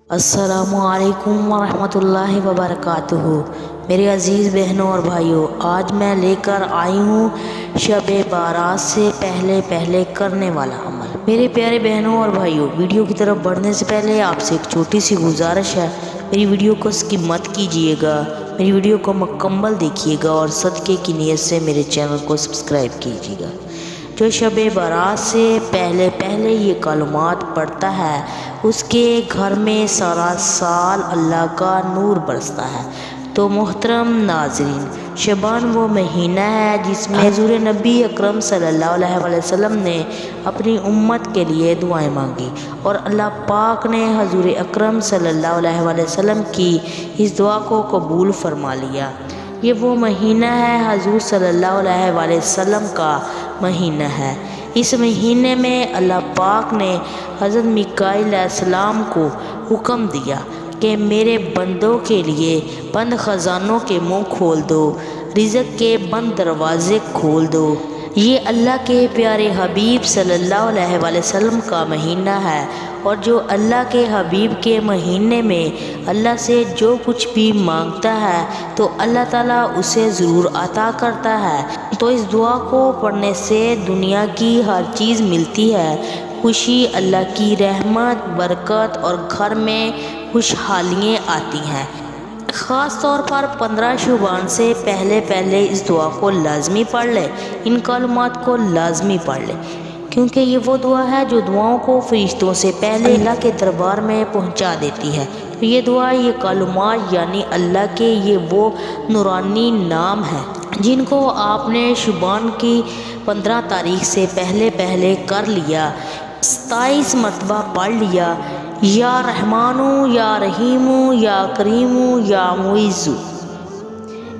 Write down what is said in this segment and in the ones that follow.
السلام علیکم ورحمۃ اللہ وبرکاتہ۔ میرے عزیز بہنوں اور بھائیوں، آج میں لے کر آئی ہوں شب بارات سے پہلے کرنے والا عمل۔ میرے پیارے بہنوں اور بھائیوں، ویڈیو کی طرف بڑھنے سے پہلے آپ سے ایک چھوٹی سی گزارش ہے، میری ویڈیو کو اسکپ مت کیجیے گا، میری ویڈیو کو مکمل دیکھیے گا اور صدقے کی نیت سے میرے چینل کو سبسکرائب کیجیے گا۔ جو شب بارات سے پہلے یہ کلمات پڑھتا ہے، اس کے گھر میں سارا سال اللہ کا نور برستا ہے۔ تو محترم ناظرین، شعبان وہ مہینہ ہے جس میں حضور نبی اکرم صلی اللہ علیہ وسلم نے اپنی امت کے لیے دعائیں مانگی اور اللہ پاک نے حضور اکرم صلی اللہ علیہ وسلم کی اس دعا کو قبول فرما لیا۔ یہ وہ مہینہ ہے حضور صلی اللہ علیہ وسلم کا مہینہ ہے۔ اس مہینے میں اللہ پاک نے حضرت میکائیل علیہ السلام کو حکم دیا کہ میرے بندوں کے لیے بند خزانوں کے منہ کھول دو، رزق کے بند دروازے کھول دو۔ یہ اللہ کے پیارے حبیب صلی اللہ علیہ وسلم کا مہینہ ہے، اور جو اللہ کے حبیب کے مہینے میں اللہ سے جو کچھ بھی مانگتا ہے تو اللہ تعالیٰ اسے ضرور عطا کرتا ہے۔ تو اس دعا کو پڑھنے سے دنیا کی ہر چیز ملتی ہے، خوشی، اللہ کی رحمت، برکت اور گھر میں خوشحالیاں آتی ہیں۔ خاص طور پر 15 شعبان سے پہلے اس دعا کو لازمی پڑھ لے، ان کلمات کو لازمی پڑھ لے، کیونکہ یہ وہ دعا ہے جو دعاؤں کو فرشتوں سے پہلے اللہ کے دربار میں پہنچا دیتی ہے۔ تو یہ دعا، یہ کلمات یعنی اللہ کے یہ وہ نورانی نام ہیں جن کو آپ نے شعبان کی 15 تاریخ سے پہلے کر لیا، 27 مرتبہ پڑھ لیا، یا رحمانو، یا رحیمو، یا کریمو، یا معیزو۔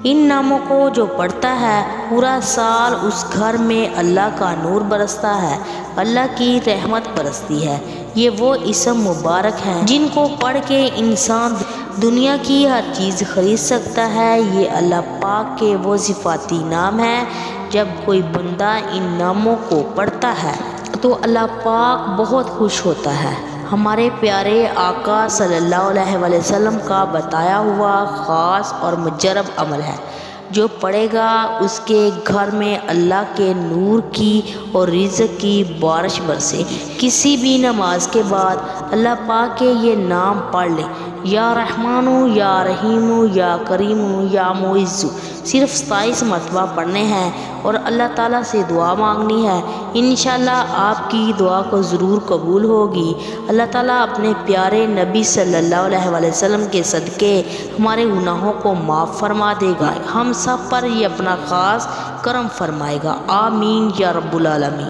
ان ناموں کو جو پڑھتا ہے پورا سال اس گھر میں اللہ کا نور برستا ہے، اللہ کی رحمت برستی ہے۔ یہ وہ اسم مبارک ہیں جن کو پڑھ کے انسان دنیا کی ہر چیز خرید سکتا ہے۔ یہ اللہ پاک کے وہ صفاتی نام ہیں۔ جب کوئی بندہ ان ناموں کو پڑھتا ہے تو اللہ پاک بہت خوش ہوتا ہے۔ ہمارے پیارے آقا صلی اللہ علیہ وسلم کا بتایا ہوا خاص اور مجرب عمل ہے، جو پڑھے گا اس کے گھر میں اللہ کے نور کی اور رزق کی بارش برسے۔ کسی بھی نماز کے بعد اللہ پاک کے یہ نام پڑھ لے، یا رحمانو، یا رحیمو، یا کریمو، یا معیزو، صرف 27 مرتبہ پڑھنے ہیں اور اللہ تعالیٰ سے دعا مانگنی ہے۔ انشاءاللہ آپ کی دعا کو ضرور قبول ہوگی۔ اللہ تعالیٰ اپنے پیارے نبی صلی اللہ علیہ وسلم کے صدقے ہمارے گناہوں کو معاف فرما دے گا، ہم سب پر یہ اپنا خاص کرم فرمائے گا۔ آمین یا رب العالمین۔